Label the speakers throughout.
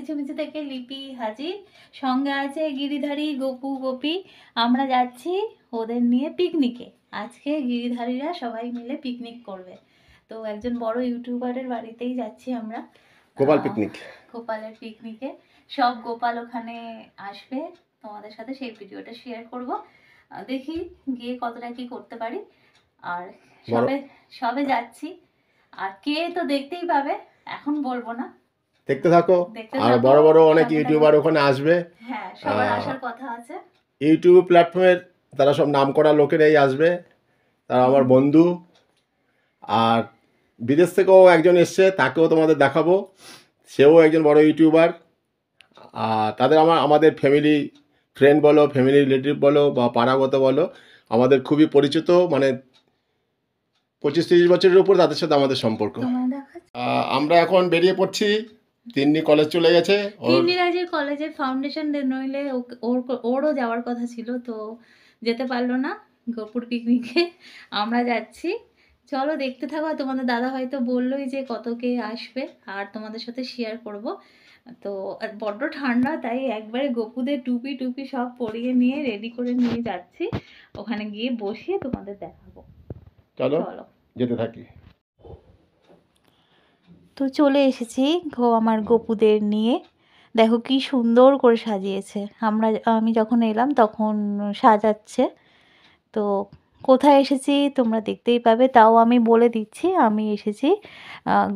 Speaker 1: কিচিমিচি থেকে লিপি হাজির, সঙ্গে আছে গিরিধারী, গপু, গোপী। আমরা যাচ্ছি ওদের নিয়ে পিকনিকে। আজকে গিরিধারীরা সবাই মিলে পিকনিক করবে। তো একজন বড় ইউটিউবারের বাড়িতেই যাচ্ছি আমরা,
Speaker 2: গোপাল পিকনিক।
Speaker 1: গোপালের পিকনিকে সব গোপাল ওখানে আসবে। তোমাদের সাথে সেই ভিডিওটা শেয়ার করব। দেখি গিয়ে কতটা কি করতে পারি। আর সবে যাচ্ছি, আর কে তো দেখতেই পাবে, এখন বলবো না,
Speaker 2: দেখতে থাকো। আর বড় বড় অনেক ইউটিউবার ওখানে আসবে।
Speaker 1: হ্যাঁ, সবার আসার কথা আছে।
Speaker 2: ইউটিউব প্ল্যাটফর্মের তারা সব নামকরা লোকেরাই আসবে, তারা আমার বন্ধু। আর বিদেশ থেকেও একজন এসছে, তাকেও তোমাদের দেখাবো, সেও একজন বড় ইউটিউবার। আর তাদের আমাদের ফ্যামিলি ফ্রেন্ড বলো, ফ্যামিলি রিলেটিভ বলো বা পাড়াগত বলো, আমাদের খুবই পরিচিত, মানে 25-30 বছরের উপর তাদের সাথে আমাদের সম্পর্ক। আমরা এখন বেরিয়ে পড়ছি, তিন্নি কলেজ চলে গেছে।
Speaker 1: তিন্নিরাজের কলেজে ফাউন্ডেশন ডে, নইলে ওরও যাওয়ার কথা ছিল, তো যেতে পারলো না গোপুর পিকনিকে। আমরা যাচ্ছি, চলো দেখতে থাকো। তোমাদের দাদা হয়তো বললোই যে কত কে আসবে, আর তোমাদের সাথে শেয়ার করব। তো বড্ড ঠান্ডা, তাই একবারে গপুদের টুপি সব পরিয়ে নিয়ে রেডি করে নিয়ে যাচ্ছি, ওখানে গিয়ে বসিয়ে তোমাদের দেখাবো।
Speaker 2: চলো যেতে থাকি।
Speaker 1: তো চলে এসেছি আমার গপুদের নিয়ে। দেখো কি সুন্দর করে সাজিয়েছে। আমি যখন এলাম তখন সাজাচ্ছে। তো কোথায় এসেছি তোমরা দেখতেই পাবে, তাও আমি বলে দিচ্ছি। আমি এসেছি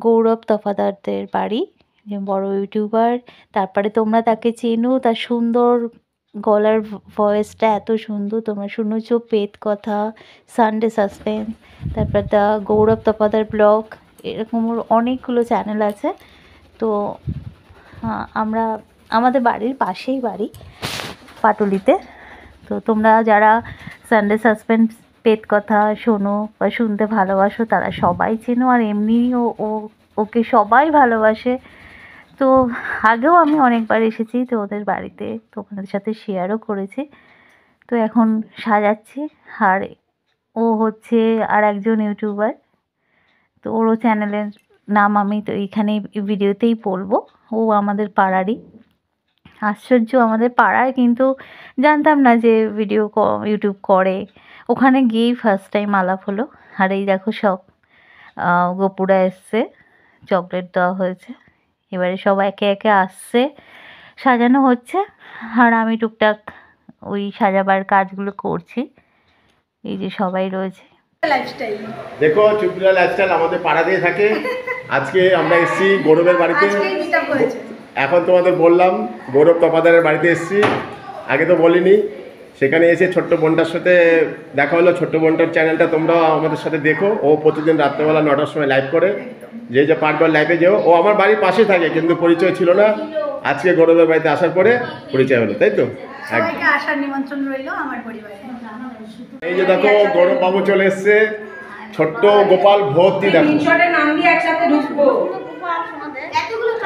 Speaker 1: গৌরব তফাদারদের বাড়ি, যে বড় ইউটিউবার। তারপরে তোমরা তাকে চেনো, তার সুন্দর গলার ভয়েসটা এত সুন্দর। তোমরা শুনেছো পেট কথা, সানডে সাসপেন্স, তারপর দ্য গৌরব তফাদার ব্লগ, এরকম অনেকগুলো চ্যানেল আছে। তো আমাদের বাড়ির পাশেই বাড়ি, পাটুলিতে। তো তোমরা যারা সানডে সাসপেন্স, পেট কথা শোনো বা শুনতে ভালোবাসো, তারা সবাই চেনো। আর এমনিও ওকে সবাই ভালোবাসে। তো আগেও আমি অনেকবার এসেছি তো ওদের বাড়িতে, তোমাদের সাথে শেয়ারও করেছি। তো এখন সাজাচ্ছি। আর ও হচ্ছে আর একজন ইউটিউবার, তো ওরও চ্যানেলের নাম আমি তো এইখানে ভিডিওতেই বলবো। ও আমাদের পাড়ারই। আশ্চর্য, আমাদের পাড়ায়, কিন্তু জানতাম না যে ইউটিউব করে। ওখানে গিয়েই ফার্স্ট টাইম আলাপ হলো। আর এই দেখো সব গপুরা এসছে, চকলেট দেওয়া হয়েছে। এবারে সব একে একে আসছে, সাজানো হচ্ছে। আর আমি টুকটাক ওই সাজাবার কাজগুলো করছি। এই যে সবাই রয়েছে।
Speaker 2: দেখো চুপড়া লাইফস্টাইল আমাদের পাড়াতেই থাকে। আজকে আমরা এসেছি গৌরবের বাড়িতে। এখন তোমাদের বললাম গৌরব তফাদারের বাড়িতে এসেছি, আগে তো বলিনি। সেখানে এসে ছোট্ট বোনটার সাথে দেখা হলো। ছোট্ট বোনটার চ্যানেলটা তোমরা আমাদের সাথে দেখো। ও প্রতিদিন রাত্রেবেলা 9টার সময় লাইভ করে। যে পাঁচবার লাইভে যেও। ও আমার বাড়ির পাশে থাকে, কিন্তু পরিচয় ছিল না। আজকে গৌরবের বাড়িতে আসার পরে পরিচয় হলো, তাই তো?
Speaker 3: আসার নিমন্ত্রণ রইল আমার পরিবারে।
Speaker 2: এই যে দেখো গৌরব বাবু চলে এসছে, ছোট্ট গোপাল ভর্তি। দেখো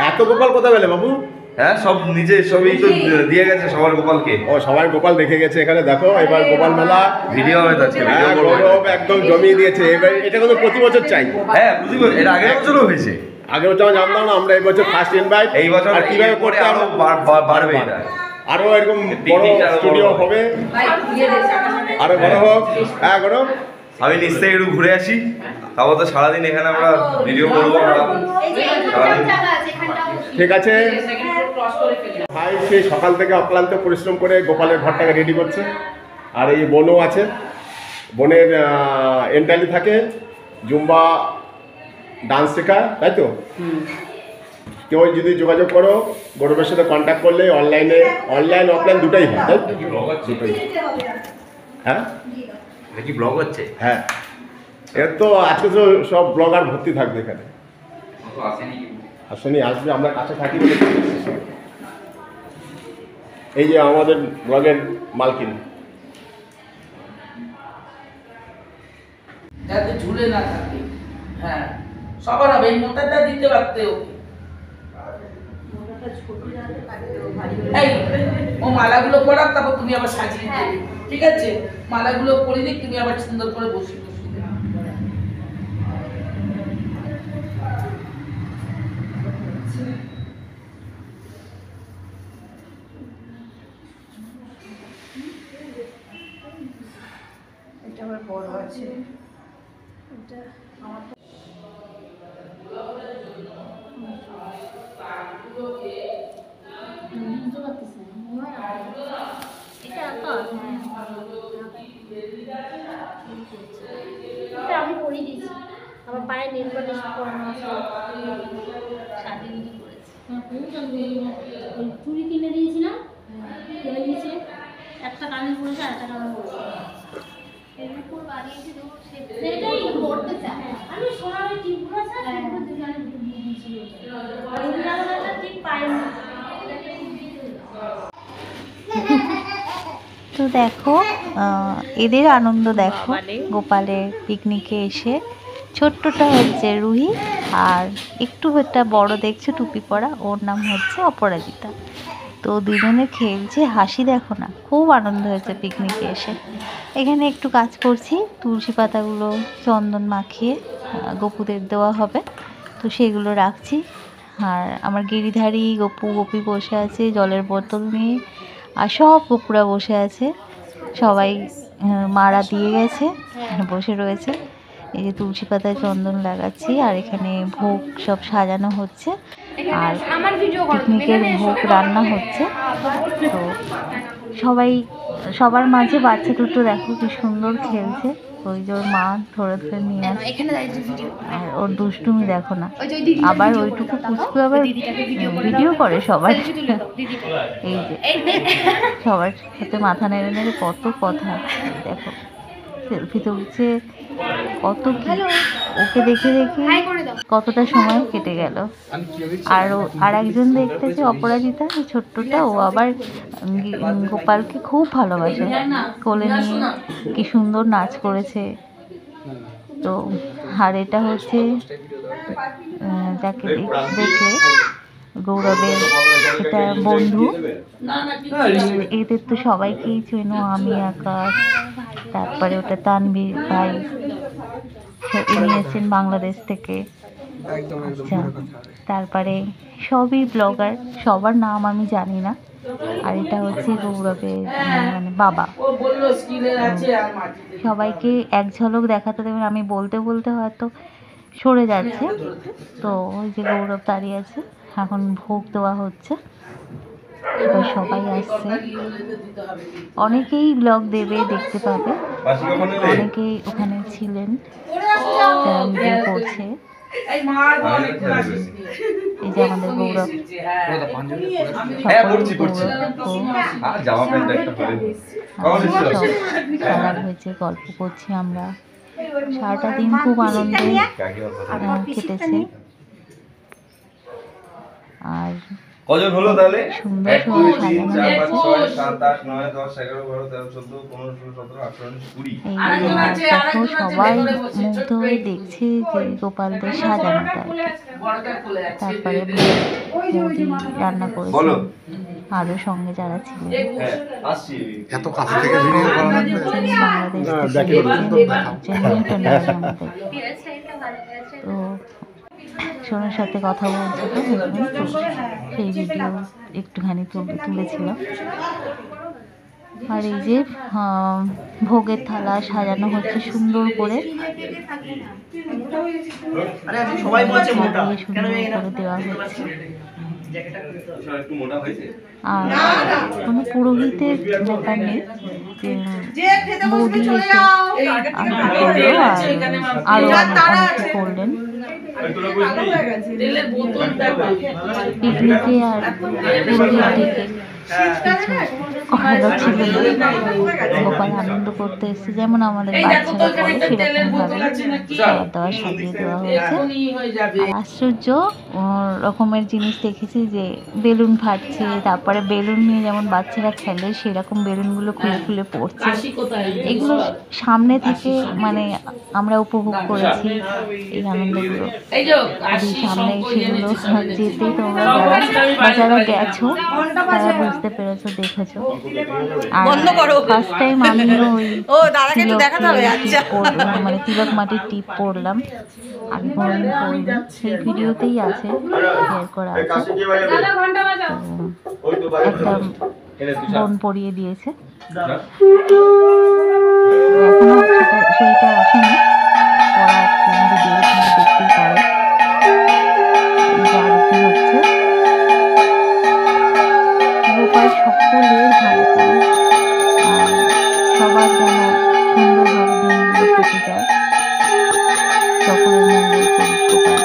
Speaker 2: এত গোপাল কোথায় পেলে বাবু?
Speaker 4: হ্যাঁ, সব নিজে সবই তো দিয়ে গেছে সবার গোপালকে।
Speaker 2: ও সবাই গোপাল রেখে গেছে এখানে। দেখো এবার গোপাল মেলা
Speaker 4: ভিডিও হবে তো আজকে।
Speaker 2: হ্যাঁ, গৌরব একদম জমিয়ে দিয়েছে। এবার এটা কিন্তু প্রতি বছর চাই।
Speaker 4: হ্যাঁ, প্রতি বছর। এর আগের বছরও হয়েছে।
Speaker 2: আগের বছর আমি জানতাম না, আমরা এই বছর ফার্স্ট ইনভাইট।
Speaker 4: এই বছর
Speaker 2: আর কিভাবে করতে
Speaker 4: আরো বাড়বে এটা।
Speaker 2: আরো এরকম বড় স্টুডিও হবে, আরো বড় হোক। হ্যাঁ গৌরব,
Speaker 4: আমি নিশ্চয়ই একটু ঘুরে আসি। তারপর তো সারাদিন এখানে আমরা ভিডিও করবো।
Speaker 2: ঠিক আছে ভাই, সেই সকাল থেকে অক্লান্ত পরিশ্রম করে গোপালের ঘরটাকে রেডি করছে। আর এই বোনও আছে, বোনের এন্টালি থাকে, জুম্বা ডান্স শেখায়, তাই তো? কেউ যদি যোগাযোগ করো গৌরবের সাথে কন্ট্যাক্ট করলে অনলাইন অফলাইন দুটাই হয়, তাই তো? দুটোই। হ্যাঁ,
Speaker 4: এটা কি ব্লগ হচ্ছে?
Speaker 2: হ্যাঁ, এর তো আজকে তো সব ব্লগার ভর্তি থাকবে এখানে। আসেনি, আসবে, আমরা কাছে থাকি বলে। এই যে আমাদের ব্লগের মালকিন।
Speaker 5: যাতে ঝুলে না থাকে। হ্যাঁ, সবার হবে। এই মোটাটা দিতে পারতে ওকে। এই ও মালাগুলো পরাক, তারপর তুমি আবার সাজিয়ে দেবে, ঠিক আছে? মালাগুলো পরিয়ে দিক, তুমি আবার সুন্দর করে বসিয়ে দেবে।
Speaker 3: এটা আবার বড় আছে, এটা আমার
Speaker 6: এটা আমি পরিয়ে দিয়েছি। আমার পায়ে নেল পালিশ পরানো আছে, সাজিয়ে করেছি। ওই চুড়ি কিনে দিয়েছিলাম, কিনে দিয়েছে একটা কানে পড়েছে, আর একটা কানে পড়েছে। এটাই করতে চাই আমি। সোনার টিপগুলো আছে, ঠিক পাইনি।
Speaker 1: তো দেখো এদের আনন্দ দেখো, গোপালের পিকনিকে এসে। ছোট্টটা হচ্ছে রুহি, আর একটু একটা বড় দেখছে টুপি পরা, ওর নাম হচ্ছে অপরাজিতা। তো দুজনে খেলছে, হাসি দেখো না, খুব আনন্দ হয়েছে পিকনিকে এসে। এখানে একটু কাজ করছি, তুলসী পাতাগুলো চন্দন মাখিয়ে গপুদের দেওয়া হবে, তো সেগুলো রাখছি। আর আমার গিরিধারী গপু গপি বসে আছে জলের বোতল নিয়ে, আর সব গপুরা বসে আছে, সবাই মারা দিয়ে গেছে, বসে রয়েছে। এই যে তুলসী পাতায় চন্দন লাগাচ্ছি, আর এখানে ভোগ সব সাজানো হচ্ছে, আর পিকনিকের ভোগ রান্না হচ্ছে। তো সবার মাঝে বাচ্চা দুটো দেখো কি সুন্দর খেলছে, ওই যে ওর মা ধরে ধরে নিয়ে আসে, আর ওর দুষ্টুমি দেখো না। আবার ওইটুকু পুচকু আবার ভিডিও করে সবাই, এই যে সবার সাথে মাথা নেড়ে নেড়ে কত কথা দেখো, সেলফি তুলছে, কত কি। ওকে দেখে দেখে কতটা সময় কেটে গেল। আর একজন দেখতেছে অপরাজিতা, ছোট্টটা, ও আবার গোপালকে খুব ভালোবাসে, কোলে নিয়ে কি সুন্দর নাচ করেছে। তো আর এটা হচ্ছে যাকে দেখলে গৌরবের এটা বন্ধু। এদের তো সবাইকেই চেনো, আমি, আকাশ, তারপরে ওটা তানভীর ভাই, ইনি এসেছেন বাংলাদেশ থেকে। আচ্ছা, তারপরে সবই ব্লগার, সবার নাম আমি জানি না। আর এটা হচ্ছে গৌরবের মানে বাবা। সবাইকে এক ঝলক দেখাতে দেবেন, আমি বলতে বলতে হয়তো সরে যাচ্ছে। তো ওই যে গৌরব দাঁড়িয়ে আছে, এখন ভোগ দেওয়া হচ্ছে, এবার সবাই আসছে, অনেকেই ব্লগ দেবে, দেখতে পাবে, অনেকেই ওখানে ছিলেন যারা ভিডিও করছে। এই যে আমাদের গৌরব, খেলা হয়েছে, গল্প করছি আমরা, সারাটা দিন খুব আনন্দে কেটেছে। আর
Speaker 4: কজন হলো তাহলে?
Speaker 1: সুন্দর
Speaker 4: 1 2 3
Speaker 1: সাজানো
Speaker 4: 4 5
Speaker 1: হয়েছে।
Speaker 4: 6 7 8 9 10 11 12 13 14 15 16 17 18 19 20।
Speaker 1: দেখো সবাই মুগ্ধ হয়ে দেখছে যে গোপালদের সাজানোটা আর কি। তারপরে বৌদি রান্না করেছে, আরো সঙ্গে যারা ছিলেন,
Speaker 4: আসছি
Speaker 7: এত কাছে থেকে ভিডিও করা
Speaker 1: বাংলাদেশ থেকে এসেছেন আমাদের। তো সোনার সাথে কথা বলছে, তো সেই ভিডিও একটুখানি তুলেছিলাম। আর এই যে ভোগের থালা সাজানো হচ্ছে সুন্দর করে, সুন্দর করে দেওয়া হচ্ছে। আর কোনো পুরোহিতের ব্যাপার নেই, বৌদি এসে আরো অনেক করলেন পিকনিকে। আর পুরোহিতকে করানো ছিল না, গোপাল আনন্দ করতে এসেছে যেমন আমাদের বাচ্চারা করে সেরকম ভাবে খাওয়া দাওয়া সাজিয়ে দেওয়া হয়েছে। আর আশ্চর্য রকমের জিনিস দেখেছি, যে বেলুন ফাটছে, তারপরে বেলুন নিয়ে যেমন বাচ্চারা খেলে সেরকম বেলুনগুলো খুলে খুলে পড়ছে। এগুলো সামনে থেকে মানে আমরা উপভোগ করেছি এই আনন্দগুলো, সামনে সেগুলো যেতেই তোমরা যারা গেছো তারা বুঝতে পেরেছো, দেখেছো। আর ফার্স্ট টাইম আমিও ওই মানে তিলক মাটির টিপ পরলাম, আমি কোনোদিন পরিনি, সেই ভিডিওতেই আছে, শেয়ার করা আছে। একটা বোন পরিয়ে দিয়েছে। এখনো সেইটা আসেনি, ওরা ভিডিও দেখতেই পারে। আরতি হচ্ছে, গোপাল সকলের ভালো করে আর সবার যেন সুন্দরভাবে দিনগুলো কেটে যায়, সকলের মঙ্গল করুক গোপাল।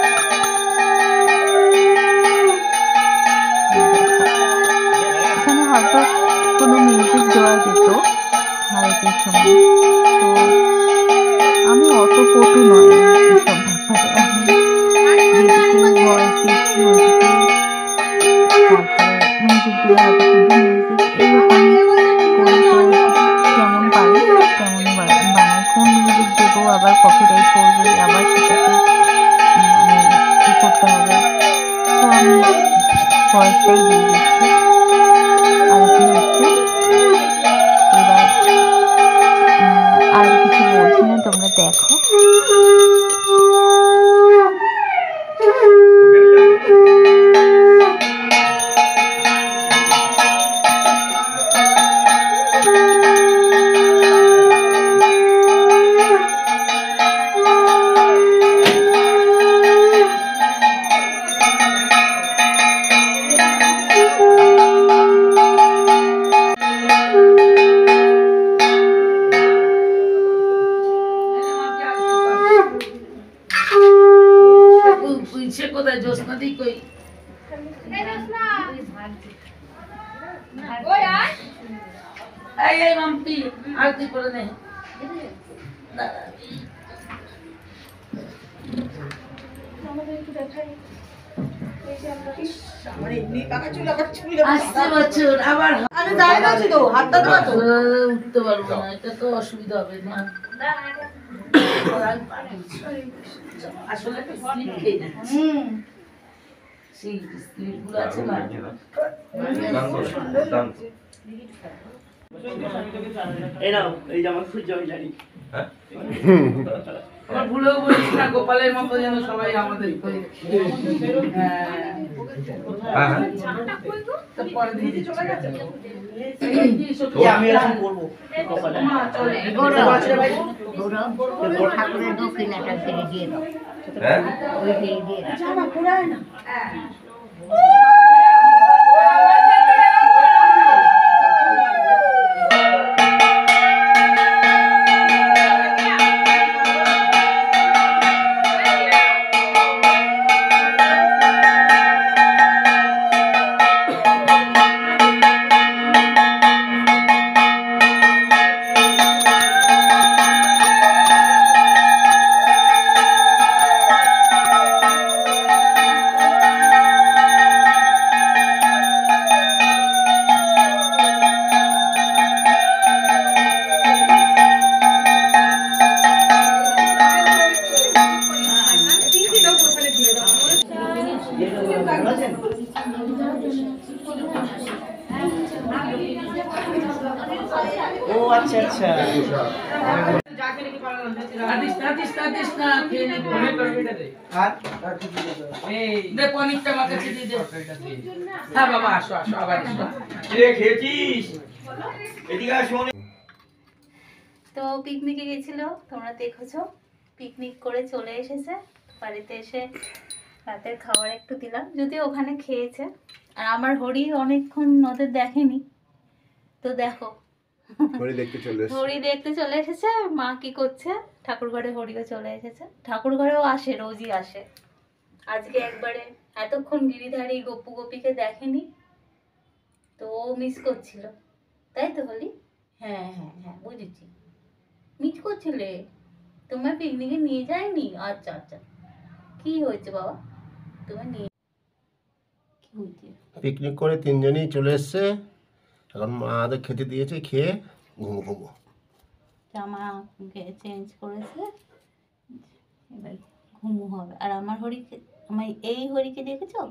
Speaker 1: এখানে হয়তো কোনো মিউজিক দেওয়া যেত আরতির সময়, তো আমি অত পটু নয় এসব ব্যাপারে, আমি যেটুকু ভয়েস দিচ্ছি ওইটুকু, তারপরে মিউজিক দিয়ে হয়তো মিউজিক এইরকম করি, তো কেমন পারি তেমনই বানাই। কোন মিউজিক দেবো আবার কপিরাইট করবে, আবার সেটাকে মানে ই করতে হবে, তো আমি ভয়েসটাই দিয়ে দিচ্ছি। আরতি হচ্ছে, এবার আর কিছু বলছি না, তোমরা দেখো।
Speaker 5: কোথায় জ্যোৎস্না দি কই? এই মাম্পি আরতি করে নে। আসছে বছর আবার উঠতে পারবো না, এটা তো অসুবিধা হবে না। আসলে স্লিপ খেয়ে যাচ্ছে, সেই স্লিপগুলো আছে না। আমার ভুলেও বলিস না, গোপালের মতো যেন সবাই আমাদের
Speaker 8: ঠাকুরের দক্ষিণাটা ফিরে দিয়ে দাও, ওই ফিরে দিয়ে দাও।
Speaker 5: ও আচ্ছা আচ্ছা,
Speaker 1: তো পিকনিকে গেছিল, তোমরা দেখেছো, পিকনিক করে চলে এসেছে। বাড়িতে এসে রাতের খাবার একটু দিলাম, যদিও ওখানে খেয়েছে। আর আমার হরি অনেকক্ষণ ওদের দেখেনি, তো দেখো হরি দেখতে চলে এসেছে। মা কি করছে, ঠাকুর ঘরে হরিও চলে এসেছে। ঠাকুর ঘরেও আসে, রোজই আসে। আজকে একবারে এতক্ষণ গিরিধারী গপু গোপীকে দেখেনি, তো ও মিস করছিল, তাই তো হলি? হ্যাঁ হ্যাঁ হ্যাঁ বুঝেছি, মিস করছিলে, তোমার পিকনিকে নিয়ে যায়নি? আচ্ছা আচ্ছা, কি হয়েছে বাবা, তোমার নিয়ে কি হয়েছে?
Speaker 2: পিকনিক করে তিনজনই চলে এসছে, এখন মাদের খেতে দিয়েছে, খেয়ে ঘুমো।
Speaker 1: জামা চেঞ্জ করেছে, এবার ঘুমু হবে। আর আমার হরিকে, আমার এই হরিকে দেখেছো,